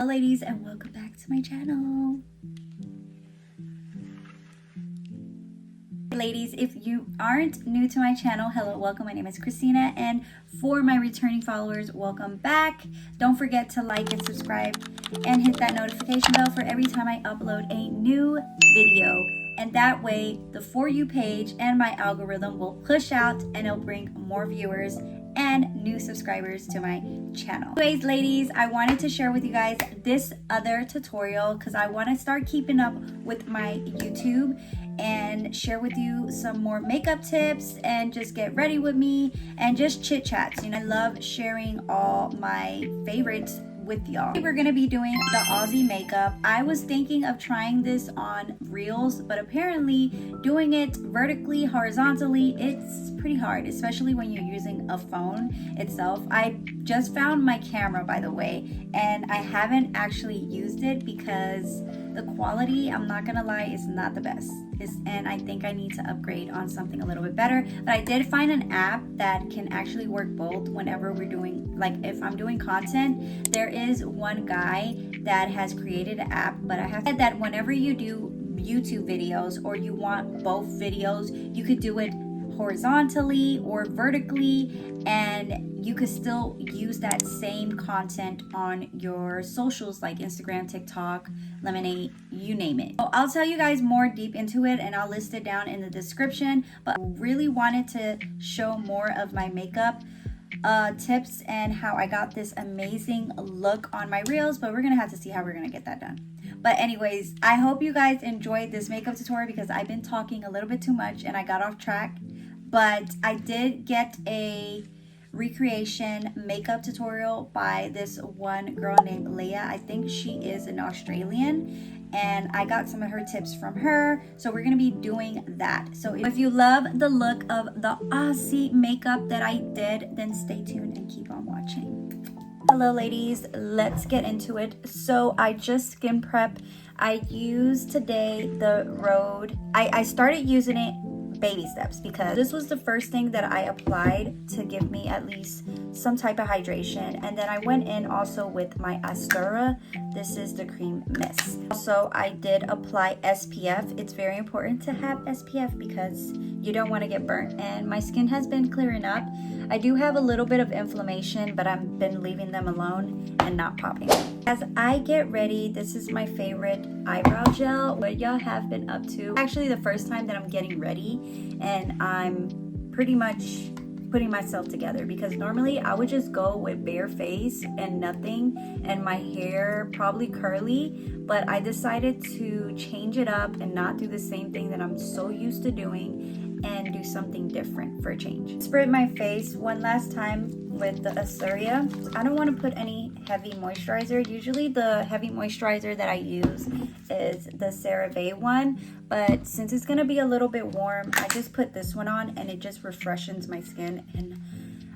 Hello ladies, and welcome back to my channel. Ladies, if you aren't new to my channel, hello, welcome. My name is Cristina, and for my returning followers, welcome back. Don't forget to like and subscribe and hit that notification bell for every time I upload a new video, and that way the For You page and my algorithm will push out and it'll bring more viewers and new subscribers to my channel. Anyways, ladies, I wanted to share with you guys this other tutorial because I want to start keeping up with my YouTube and share with you some more makeup tips and just get ready with me and just chit chats. You know, I love sharing all my favorites with y'all. We're gonna be doing the Aussie makeup. I was thinking of trying this on reels, but apparently doing it vertically, horizontally, it's pretty hard, especially when you're using a phone itself. I just found my camera, by the way, and I haven't actually used it because the quality, I'm not gonna lie, is not the best. And I think I need to upgrade on something a little bit better. But I did find an app that can actually work both whenever we're doing, like if I'm doing content. There is one guy that has created an app, but I have said that whenever you do YouTube videos or you want both videos, you could do it horizontally or vertically, and you could still use that same content on your socials like Instagram, TikTok, Lemon&app, you name it. So I'll tell you guys more deep into it and I'll list it down in the description, but I really wanted to show more of my makeup tips and how I got this amazing look on my reels, but we're gonna have to see how we're gonna get that done. But anyways, I hope you guys enjoyed this makeup tutorial because I've been talking a little bit too much and I got off track. But I did get a recreation makeup tutorial by this one girl named Leah. I think she is an Australian, and I got some of her tips from her, so we're gonna be doing that. So if you love the look of the Aussie makeup that I did, then stay tuned and keep on watching. Hello ladies, let's get into it. So I just skin prep. I used today the Rhode. I started using it baby steps because this was the first thing that I applied to give me at least some type of hydration, and then I went in also with my Astura. This is the cream mist. Also, I did apply SPF. It's very important to have SPF because you don't want to get burnt, and my skin has been clearing up. I do have a little bit of inflammation, but I've been leaving them alone and not popping. As I get ready, this is my favorite eyebrow gel. What y'all have been up to? Actually, the first time that I'm getting ready and I'm pretty much putting myself together, because normally I would just go with bare face and nothing and my hair probably curly, but I decided to change it up and not do the same thing that I'm so used to doing and do something different for a change. Sprayed my face one last time with the Astura. I don't want to put any heavy moisturizer. Usually the heavy moisturizer that I use is the CeraVe one, but since it's gonna be a little bit warm, I just put this one on and it just refreshes my skin, and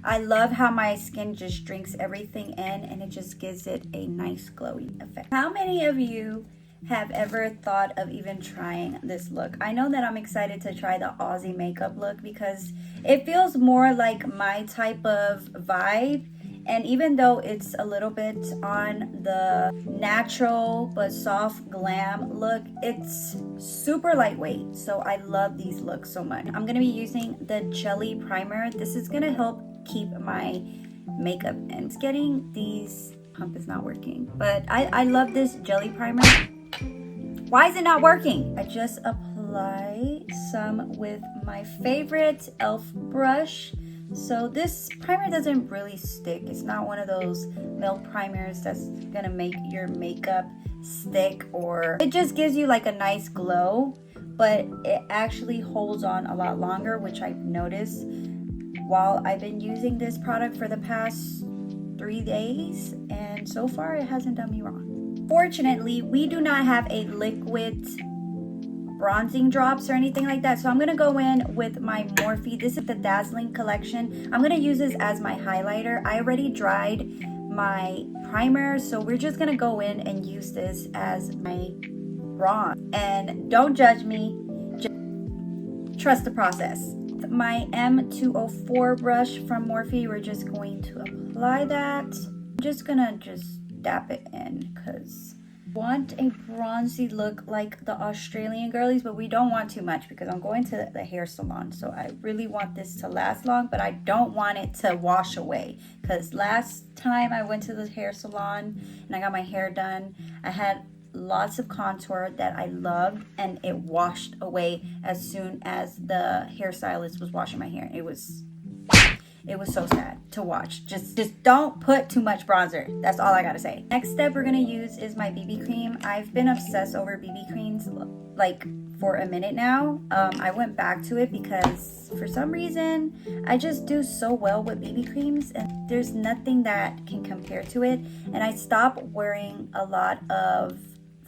I love how my skin just drinks everything in and it just gives it a nice glowy effect. How many of you have ever thought of even trying this look? I know that I'm excited to try the Aussie makeup look because it feels more like my type of vibe, and even though it's a little bit on the natural but soft glam look, it's super lightweight, so I love these looks so much. I'm gonna be using the jelly primer. This is gonna help keep my makeup, and it's getting these pump is not working, but I love this jelly primer. Why is it not working? I just apply some with my favorite e.l.f. brush. So this primer doesn't really stick. It's not one of those milk primers that's gonna make your makeup stick, or it just gives you like a nice glow, but it actually holds on a lot longer, which I've noticed while I've been using this product for the past 3 days, and so far it hasn't done me wrong. Fortunately, we do not have a liquid bronzing drops or anything like that, so I'm gonna go in with my Morphe. This is the Dazzling collection. I'm gonna use this as my highlighter. I already dried my primer, so we're just gonna go in and use this as my bronze. And don't judge me, just trust the process. My M204 brush from Morphe, we're just going to apply that. I'm just gonna dap it in because I want a bronzy look like the Australian girlies, but we don't want too much because I'm going to the hair salon. So I really want this to last long, but I don't want it to wash away because last time I went to the hair salon and I got my hair done, I had lots of contour that I loved and it washed away as soon as the hairstylist was washing my hair. It was so sad to watch. Just don't put too much bronzer. That's all I gotta say. Next step we're gonna use is my BB cream. I've been obsessed over BB creams like for a minute now. I went back to it because for some reason I just do so well with BB creams and there's nothing that can compare to it. And I stopped wearing a lot of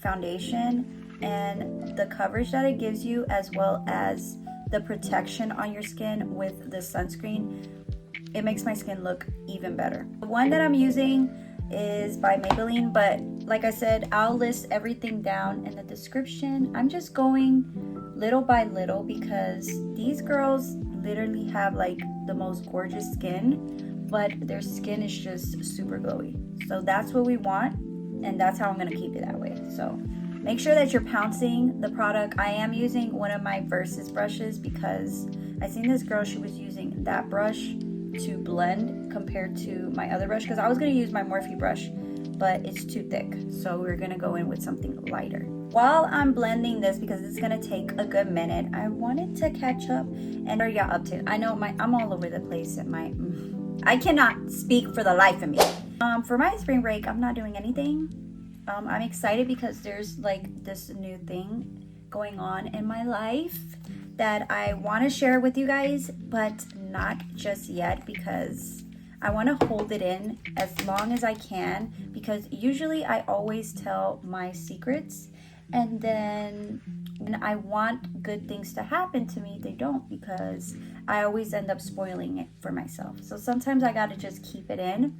foundation, and the coverage that it gives you as well as the protection on your skin with the sunscreen, it makes my skin look even better. The one that I'm using is by Maybelline, but like I said, I'll list everything down in the description. I'm just going little by little because these girls literally have like the most gorgeous skin, but their skin is just super glowy. So that's what we want, and that's how I'm gonna keep it that way. So make sure that you're pouncing the product. I am using one of my Versus brushes because I seen this girl, she was using that brush to blend compared to my other brush because I was going to use my Morphe brush, but it's too thick, so we're going to go in with something lighter. While I'm blending this, because it's going to take a good minute, I wanted to catch up and what are y'all up to? I know I'm all over the place and I cannot speak for the life of me. For my spring break, I'm not doing anything. I'm excited because there's like this new thing going on in my life that I want to share with you guys, but not just yet because I want to hold it in as long as I can, because usually I always tell my secrets and then when I want good things to happen to me, they don't, because I always end up spoiling it for myself. So sometimes I gotta just keep it in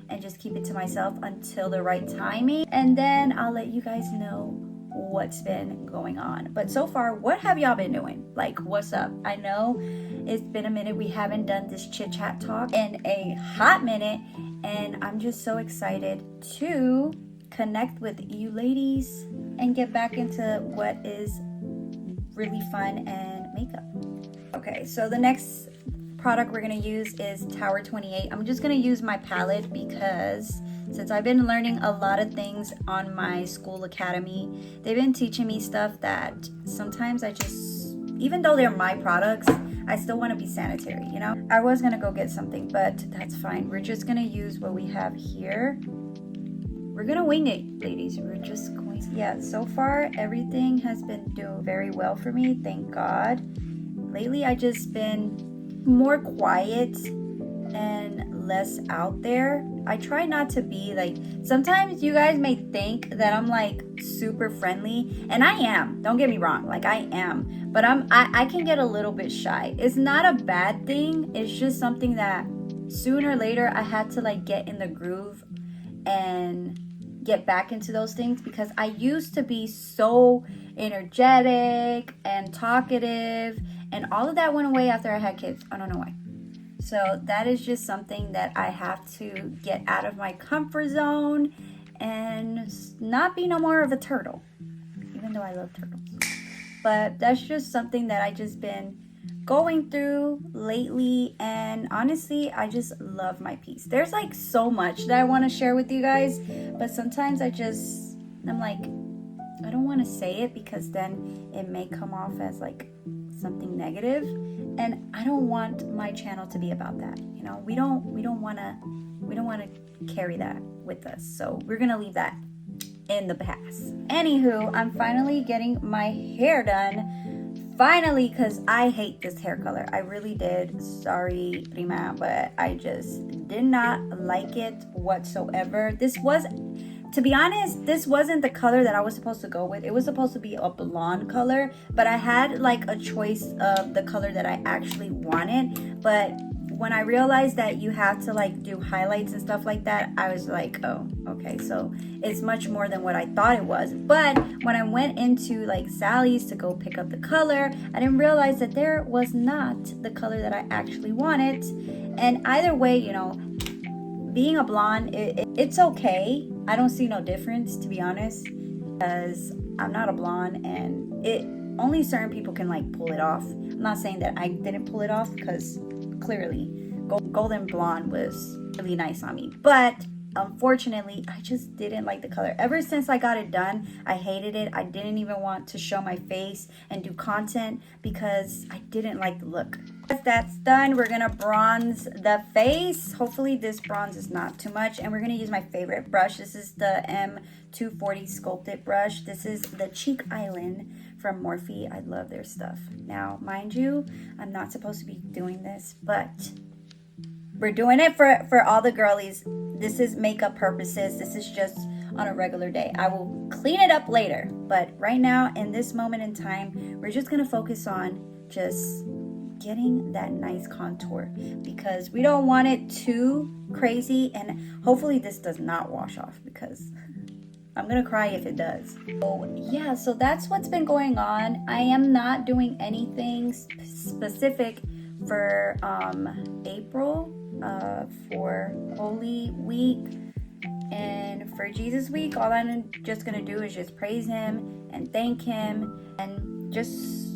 and just keep it to myself until the right timing, and then I'll let you guys know what's been going on. But so far, what have y'all been doing? Like, what's up? I know it's been a minute. We haven't done this chit chat talk in a hot minute, and I'm just so excited to connect with you ladies and get back into what is really fun and makeup. Okay, so the next product we're going to use is Tower 28. I'm just going to use my palette because since I've been learning a lot of things on my school academy, they've been teaching me stuff that sometimes I just, even though they're my products, I still want to be sanitary, you know? I was going to go get something, but that's fine. We're just going to use what we have here. We're going to wing it, ladies. We're just going to, yeah, so far everything has been doing very well for me, thank God. Lately, I just been more quiet and less out there. I try not to be like, sometimes you guys may think that I'm like super friendly, and I am, don't get me wrong, like I am, but I can get a little bit shy. It's not a bad thing, it's just something that sooner or later I had to like get in the groove and get back into those things, because I used to be so energetic and talkative, and all of that went away after I had kids. I don't know why. So that is just something that I have to get out of my comfort zone and not be no more of a turtle, even though I love turtles. But that's just something that I just been going through lately, and honestly, I just love my piece. There's like so much that I want to share with you guys, but sometimes I'm like, I don't want to say it because then it may come off as like something negative, and I don't want my channel to be about that. You know, we don't want to carry that with us. So we're gonna leave that in the past. Anywho, I'm finally getting my hair done. Finally, because I hate this hair color. I really did. Sorry, Prima, but I just did not like it whatsoever. To be honest, this wasn't the color that I was supposed to go with. It was supposed to be a blonde color, but I had like a choice of the color that I actually wanted. But when I realized that you have to like do highlights and stuff like that, I was like, oh, okay, so it's much more than what I thought it was. But when I went into like Sally's to go pick up the color, I didn't realize that there was not the color that I actually wanted. And either way, you know, being a blonde, it's okay. I don't see no difference, to be honest, because I'm not a blonde and it only certain people can like pull it off. I'm not saying that I didn't pull it off, because clearly golden blonde was really nice on me, but unfortunately I just didn't like the color. Ever since I got it done, I hated it. I didn't even want to show my face and do content because I didn't like the look. Once that's done, we're gonna bronze the face. Hopefully this bronze is not too much, and we're gonna use my favorite brush. This is the M240 sculpted brush. This is the Cheek Island from Morphe. I love their stuff. Now mind you, I'm not supposed to be doing this, but we're doing it for all the girlies. This is makeup purposes. This is just on a regular day. I will clean it up later, but right now in this moment in time, we're just gonna focus on just getting that nice contour, because we don't want it too crazy, and hopefully this does not wash off, because I'm gonna cry if it does. So yeah, so that's what's been going on. I am not doing anything specific for April, for Holy Week and for Jesus Week. All I'm just gonna do is just praise him and thank him and just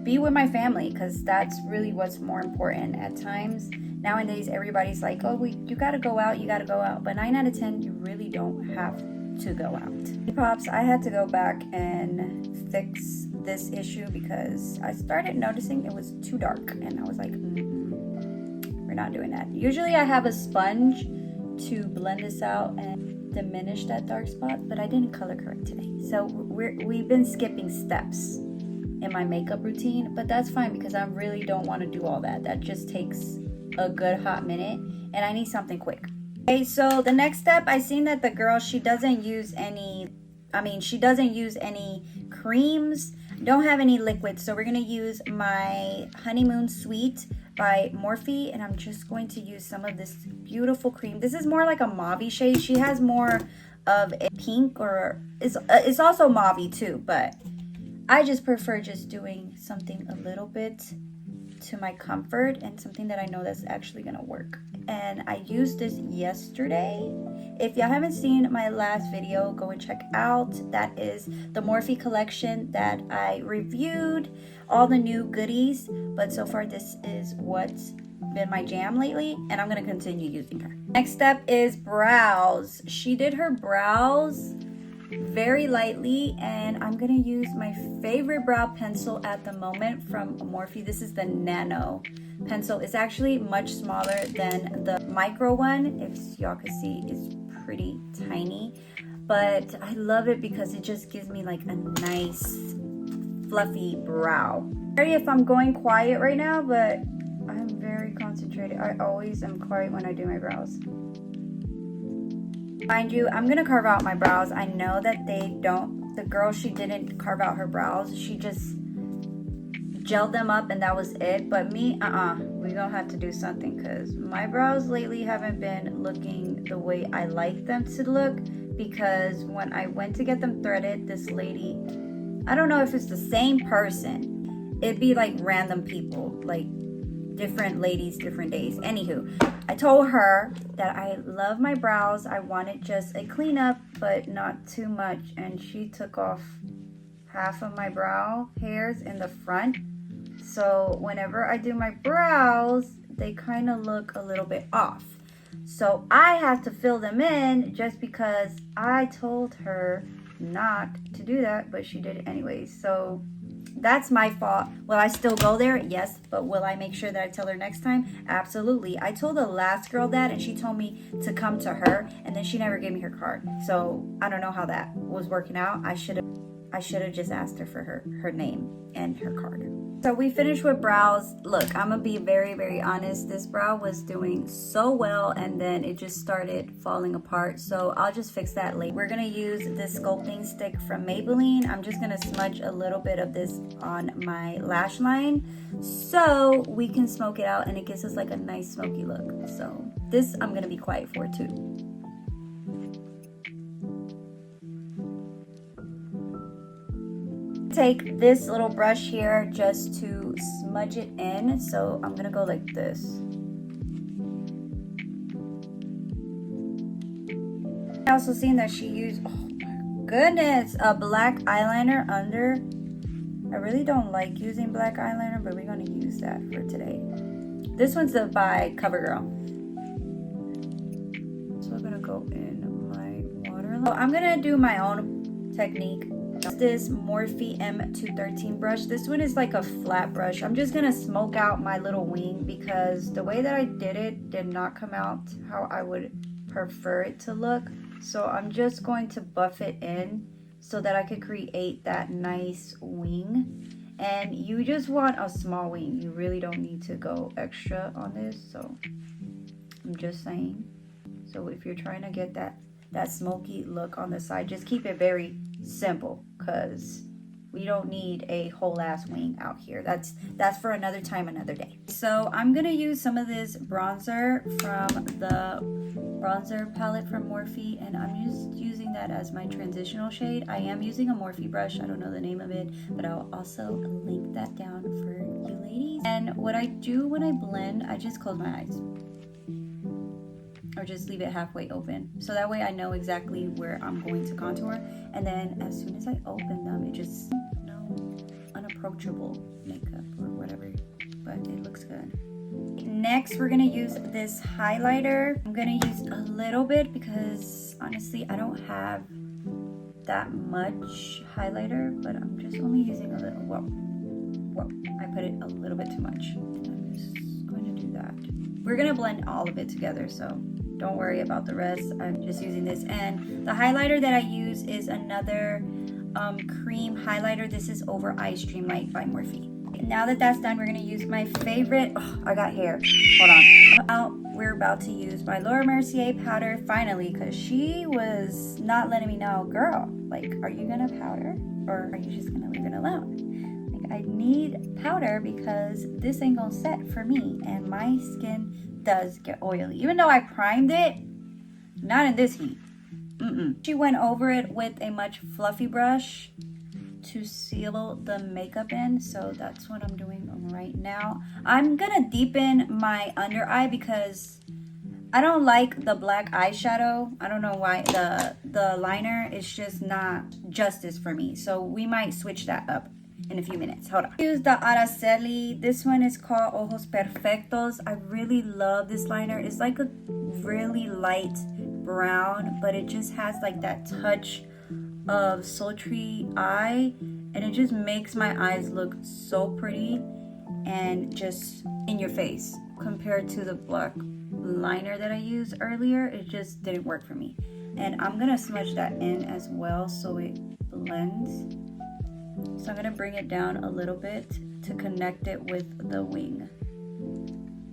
be with my family, because that's really what's more important. At times nowadays everybody's like, oh, you gotta go out, but 9 out of 10 you really don't have to go out. Pops, I had to go back and fix this issue because I started noticing it was too dark, and I was like, we're not doing that. Usually I have a sponge to blend this out and diminish that dark spot, but I didn't color correct today, so we've been skipping steps in my makeup routine, but that's fine because I really don't want to do all that. That just takes a good hot minute, and I need something quick. Okay, so the next step, I seen that the girl, she doesn't use any creams, don't have any liquids, so we're gonna use my Honeymoon Sweet by Morphe, and I'm just going to use some of this beautiful cream. This is more like a mauve shade. She has more of a pink, or it's also mauve too, but I just prefer just doing something a little bit to my comfort and something that I know that's actually gonna work. And I used this yesterday. If y'all haven't seen my last video, go and check out. That is the Morphe collection that I reviewed, all the new goodies. But so far this is what's been my jam lately, and I'm gonna continue using her. Next step is brows. She did her brows very lightly, and I'm gonna use my favorite brow pencil at the moment from Morphe. This is the Nano pencil. It's actually much smaller than the micro one. If y'all can see, it's pretty tiny, but I love it because it just gives me like a nice fluffy brow. Sorry if I'm going quiet right now, but I'm very concentrated. I always am quiet when I do my brows. Mind you, I'm gonna carve out my brows. I know that the girl, she didn't carve out her brows. She just gelled them up and that was it. But me, we gonna have to do something, because my brows lately haven't been looking the way I like them to look, because when I went to get them threaded, this lady, I don't know if it's the same person. It'd be like random people, like different ladies, different days. Anywho, I told her that I love my brows. I wanted just a cleanup, but not too much. And she took off half of my brow hairs in the front. So whenever I do my brows, they kind of look a little bit off. So I have to fill them in just because I told her not to do that, but she did it anyways. So that's my fault. Will I still go there? Yes. But will I make sure that I tell her next time? Absolutely. I told the last girl that, and she told me to come to her, and then she never gave me her card. So I don't know how that was working out. I should have just asked her for her name and her card. So we finished with brows. Look, I'm gonna be very, very honest. This brow was doing so well, and then it just started falling apart. So I'll just fix that later. We're gonna use this sculpting stick from Maybelline. I'm just gonna smudge a little bit of this on my lash line so we can smoke it out, and it gives us like a nice smoky look. So this I'm gonna be quiet for too. Take this little brush here just to smudge it in. So I'm gonna go like this. also seen that she used, oh my goodness, a black eyeliner under. I really don't like using black eyeliner, but we're gonna use that for today. This one's by CoverGirl. So we're gonna go in my waterline. So I'm gonna do my own technique. This Morphe M213 brush. This one is like a flat brush. I'm just gonna smoke out my little wing because the way that I did it did not come out how I would prefer it to look. So I'm just going to buff it in so that I could create that nice wing. And you just want a small wing. You really don't need to go extra on this. So I'm just saying. So if you're trying to get that smoky look on the side, just keep it very simple, because we don't need a whole ass wing out here. That's for another time, another day. So I'm gonna use some of this bronzer from the bronzer palette from Morphe, and I'm just using that as my transitional shade. I am using a Morphe brush. I don't know the name of it, but I'll also link that down for you ladies. And what I do when I blend, I just close my eyes. Or just leave it halfway open. So that way I know exactly where I'm going to contour. And then as soon as I open them, it just, unapproachable makeup or whatever. But it looks good. Next, we're gonna use this highlighter. I'm gonna use a little bit because honestly, I don't have that much highlighter, but I'm just only using a little. Whoa, I put it a little bit too much. I'm just going to do that. We're gonna blend all of it together, so don't worry about the rest. I'm just using this. And the highlighter that I use is another cream highlighter. This is Over Eye Stream Light by Morphe. Now that that's done, we're gonna use my favorite, I got hair, hold on. Now we're about to use my Laura Mercier powder finally, because she was not letting me know, girl, like, are you gonna powder or are you just gonna leave it alone? Like, I need powder because this ain't gonna set for me, and my skin does get oily. Even though I primed it, not in this heat. She went over it with a much fluffy brush to seal the makeup in, so that's what I'm doing right now. I'm gonna deepen my under eye because I don't like the black eyeshadow. I don't know why. The liner is just not justice for me, so we might switch that up in a few minutes. Hold on. Use the Araceli. This one is called Ojos Perfectos. I really love this liner. It's like a really light brown, but it just has like that touch of sultry eye, and it just makes my eyes look so pretty and just in your face. Compared to the black liner that I used earlier, it just didn't work for me. And I'm gonna smudge that in as well so it blends. So I'm gonna bring it down a little bit to connect it with the wing.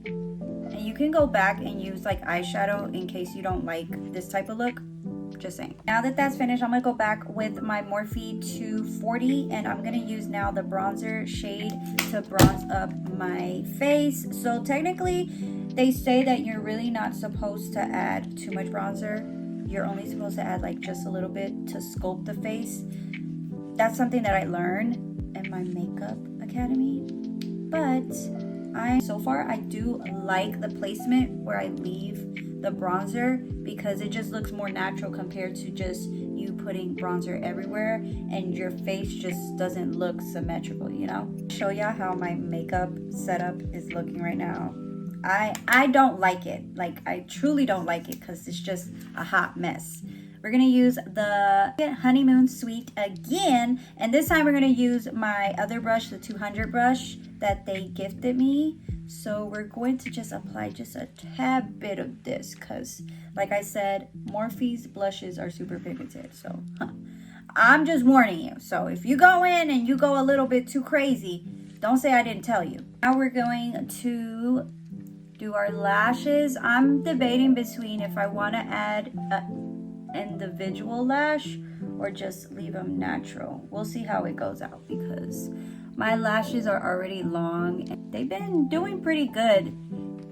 And you can go back and use like eyeshadow in case you don't like this type of look. Just saying. Now that that's finished, I'm gonna go back with my Morphe 240, and I'm gonna use now the bronzer shade to bronze up my face. So technically, they say that you're really not supposed to add too much bronzer. You're only supposed to add like just a little bit to sculpt the face. That's something that I learned in my makeup academy, but so far I do like the placement where I leave the bronzer, because it just looks more natural compared to just you putting bronzer everywhere and your face just doesn't look symmetrical, you know? Show y'all how my makeup setup is looking right now. I don't like it. Like, I truly don't like it because it's just a hot mess. We're gonna use the Honeymoon Sweet again, and this time we're gonna use my other brush, the 200 brush that they gifted me. So we're going to just apply just a tad bit of this, because like I said, Morphe's blushes are super pigmented. So I'm just warning you. So if you go in and you go a little bit too crazy, don't say I didn't tell you. Now we're going to do our lashes. I'm debating between if I want to add individual lash or just leave them natural. We'll see how it goes out, because my lashes are already long and they've been doing pretty good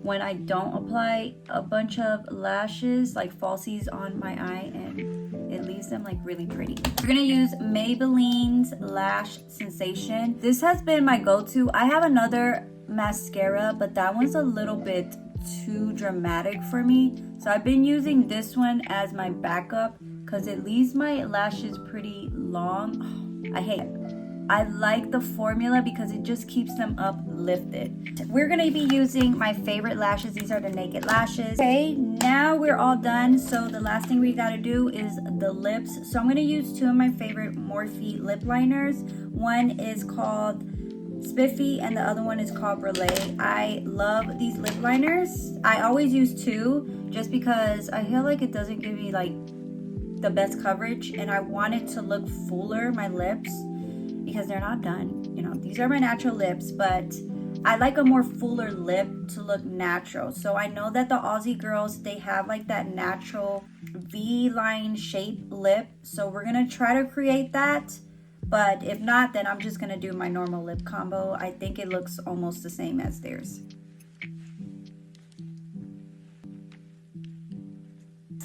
when I don't apply a bunch of lashes like falsies on my eye, and it leaves them like really pretty. We're gonna use Maybelline's Lash Sensation. This has been my go-to. I have another mascara, but that one's a little bit too dramatic for me. So I've been using this one as my backup because it leaves my lashes pretty long. I hate it. I like the formula because it just keeps them uplifted. We're gonna be using my favorite lashes. These are the Naked Lashes. Okay, now we're all done. So the last thing we gotta do is the lips. So I'm gonna use two of my favorite Morphe lip liners. One is called Spiffy and the other one is called Brûlée. I love these lip liners. I always use two just because I feel like it doesn't give me like the best coverage, and I want it to look fuller, my lips, because they're not done. You know, these are my natural lips, but I like a more fuller lip to look natural. So I know that the Aussie girls, they have like that natural V-line shape lip. So we're gonna try to create that. But if not, then I'm just gonna do my normal lip combo. I think it looks almost the same as theirs.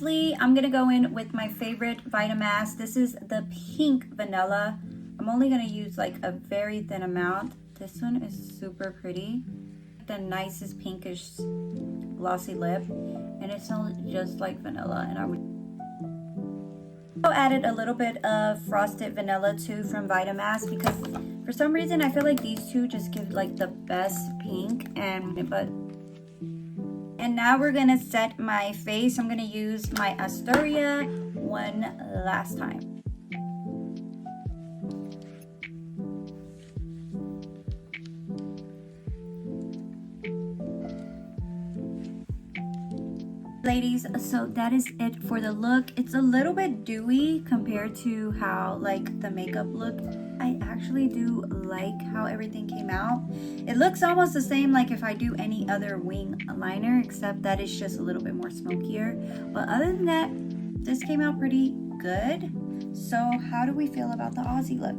Lastly, I'm gonna go in with my favorite Vitamask. This is the pink vanilla. I'm only gonna use like a very thin amount. This one is super pretty. The nicest pinkish glossy lip, and it smells just like vanilla. And I would also added a little bit of frosted vanilla too from Vitamask because for some reason I feel like these two just give like the best pink. And now we're gonna set my face. I'm gonna use my Astoria one last time. Ladies, so that is it for the look. It's a little bit dewy compared to how like the makeup looked. I actually do like how everything came out. It looks almost the same like if I do any other wing liner, except that it's just a little bit more smokier. But other than that, this came out pretty good. So how do we feel about the Aussie look?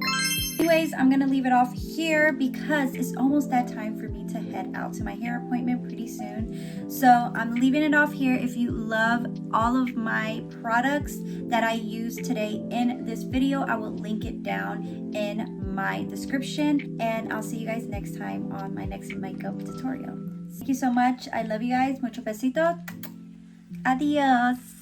Anyways, I'm gonna leave it off here because it's almost that time for me to head out to my hair appointment pretty soon. So I'm leaving it off here. If you love all of my products that I used today in this video, I will link it down in my description, and I'll see you guys next time on my next makeup tutorial. Thank you so much. I love you guys. Mucho besito. Adios.